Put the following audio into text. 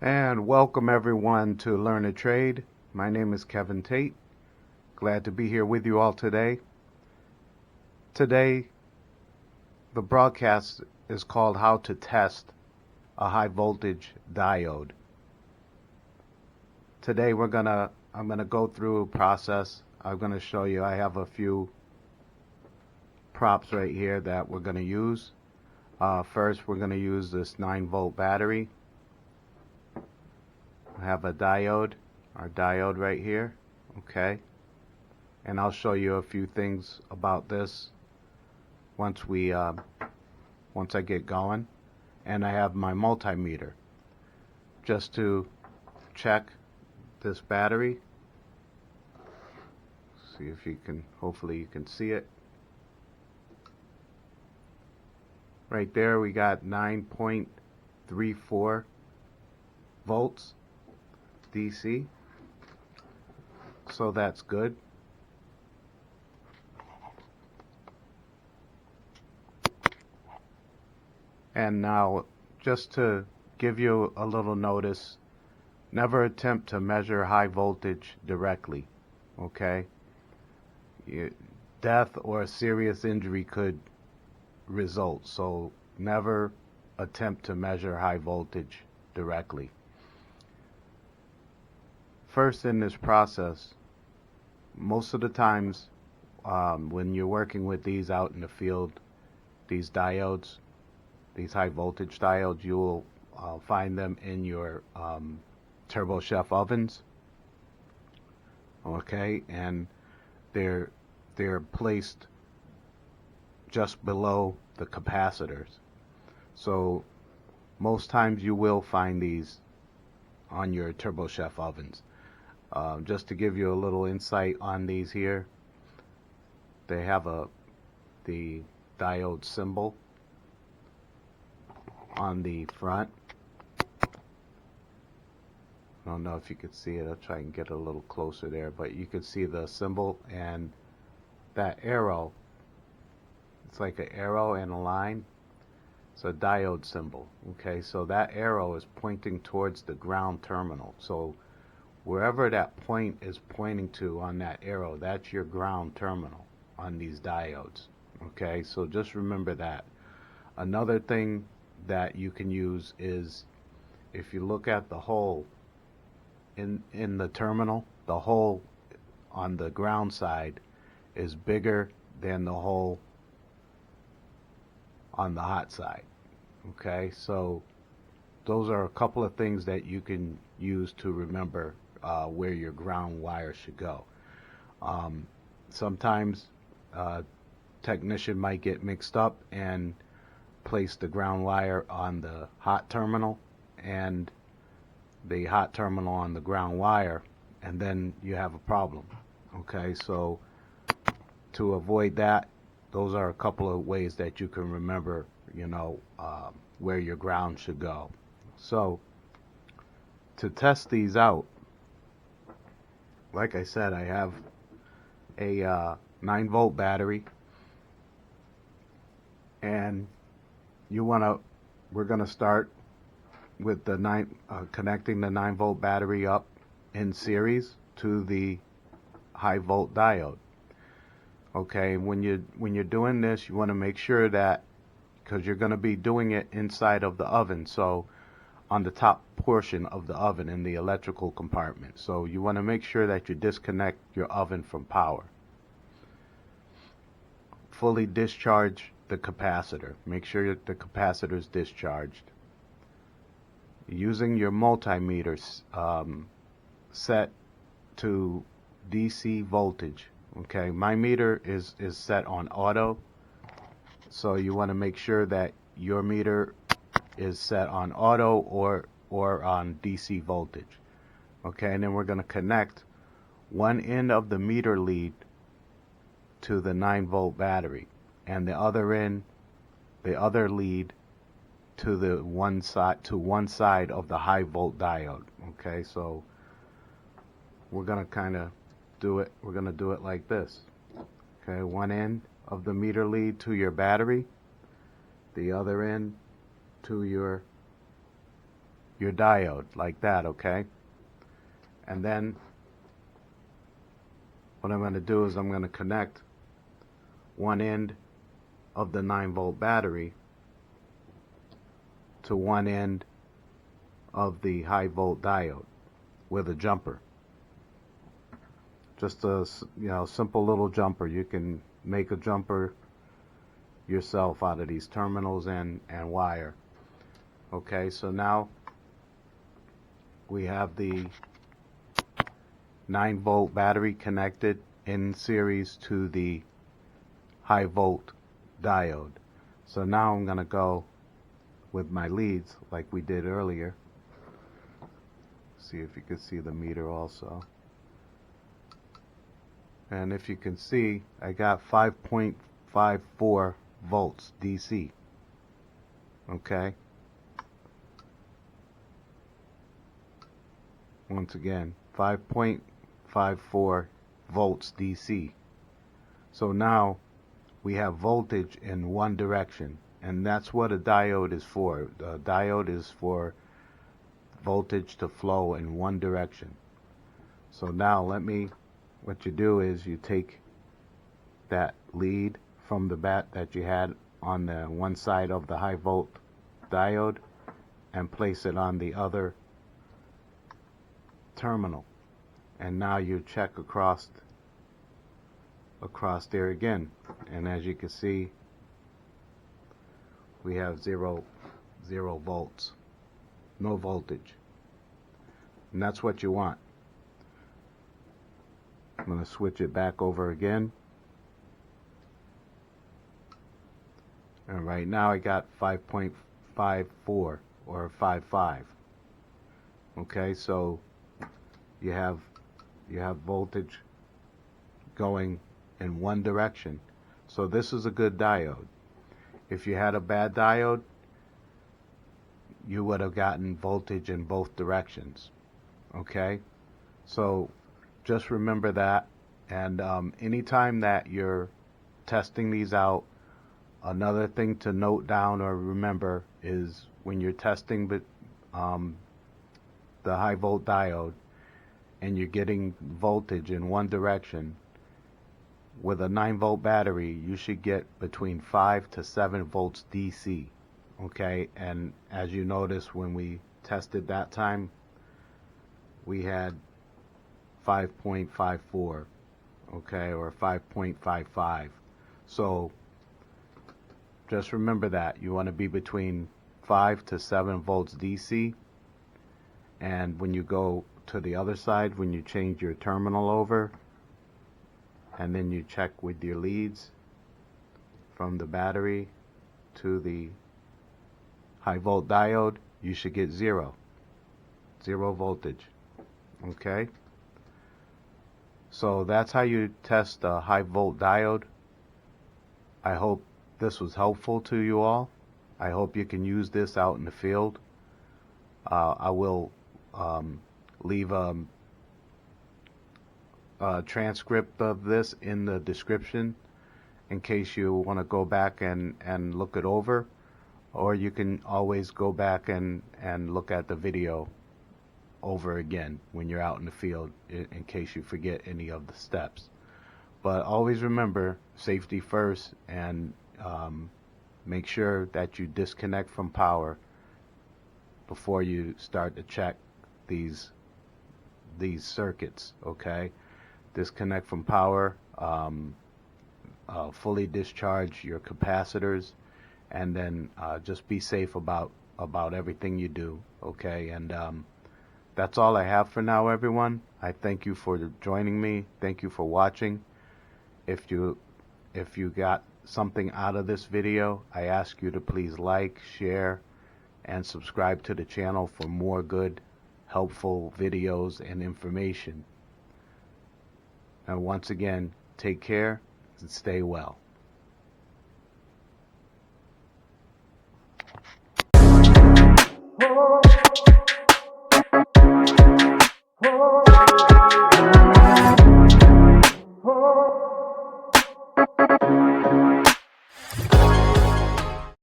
And welcome everyone to Learn a Trade. My name is Kevin Tate. Glad to be here with you all today. Today, the broadcast is called How to Test a High Voltage Diode. Today I'm gonna go through a process. I'm gonna show you. I have a few props right here that we're gonna use. First, we're gonna use this 9-volt battery. I have a diode, our diode right here, okay, and I'll show you a few things about this once I get going. And I have my multimeter just to check this battery. See if you can, hopefully you can see it. Right there we got 9.34 volts DC, so that's good. And now, just to give you a little notice, never attempt to measure high voltage directly, okay? Death or serious injury could result, so never attempt to measure high voltage directly. First, in this process, most of the times when you're working with these out in the field, these diodes, these high voltage diodes, you'll find them in your turbo chef ovens, okay, and they're placed just below the capacitors. So most times you will find these on your turbo chef ovens. Just to give you a little insight on these here, they have the diode symbol on the front. I don't know if you could see it. I'll try and get a little closer there, but you could see the symbol and that arrow. It's like an arrow and a line. It's a diode symbol. Okay, so that arrow is pointing towards the ground terminal. So wherever that point is pointing to on that arrow, that's your ground terminal on these diodes. Okay, so just remember that. Another thing that you can use is, if you look at the hole in the terminal, the hole on the ground side is bigger than the hole on the hot side. Okay, so those are a couple of things that you can use to remember where your ground wire should go. Sometimes technician might get mixed up and place the ground wire on the hot terminal and the hot terminal on the ground wire, and then you have a problem. Okay, so to avoid that, those are a couple of ways that you can remember, where your ground should go. So to test these out, like I said, I have a 9-volt battery, and we're gonna start with the connecting the 9-volt battery up in series to the high volt diode. Okay, when you're doing this, you want to make sure that, because you're going to be doing it inside of the oven, so on the top portion of the oven in the electrical compartment. So you want to make sure that you disconnect your oven from power. Fully discharge the capacitor. Make sure the capacitor is discharged. Using your multimeter set to DC voltage. Okay, my meter is set on auto, so you want to make sure that your meter is set on auto or on DC voltage. Okay, and then we're going to connect one end of the meter lead to the 9-volt battery, and the other lead to one side of the high volt diode. Okay, so we're going to kind of do it. We're going to do it like this. Okay, one end of the meter lead to your battery, the other end to your your diode like that, okay? And then what I'm going to do is I'm going to connect one end of the 9-volt battery to one end of the high volt diode with a jumper. Just a simple little jumper. You can make a jumper yourself out of these terminals and wire. Okay, so now we have the 9-volt battery connected in series to the high volt diode. So now I'm going to go with my leads like we did earlier. See if you can see the meter also. And if you can see, I got 5.54 volts DC. Okay. Once again, 5.54 volts DC. So now we have voltage in one direction, and that's what a diode is for. A diode is for voltage to flow in one direction. So now what you do is you take that lead from the bat that you had on the one side of the high volt diode and place it on the other terminal, and now you check across there again, and as you can see, we have zero volts, no voltage, and that's what you want. I'm going to switch it back over again, and right now I got 5.54 or 5.5. Okay, so you have voltage going in one direction. So this is a good diode. If you had a bad diode, you would have gotten voltage in both directions. Okay, so just remember that, and anytime that you're testing these out, another thing to note down or remember is when you're testing the high volt diode and you're getting voltage in one direction, with a 9-volt battery you should get between 5 to 7 volts DC. Okay, and as you notice, when we tested that time, we had 5.54, okay, or 5.55. So just remember that you want to be between 5 to 7 volts DC, and when you go to the other side, when you change your terminal over and then you check with your leads from the battery to the high volt diode, you should get zero voltage. Okay, so that's how you test a high volt diode. I hope this was helpful to you all. I hope you can use this out in the field. I will leave a transcript of this in the description in case you want to go back and look it over, or you can always go back and look at the video over again when you're out in the field in case you forget any of the steps. But always remember, safety first, and make sure that you disconnect from power before you start to check these circuits. Okay, disconnect from power, fully discharge your capacitors, and then just be safe about everything you do. Okay, and that's all I have for now, everyone. I thank you for joining me. Thank you for watching. If you got something out of this video, I ask you to please like, share, and subscribe to the channel for more good, helpful videos and information. And once again, take care and stay well.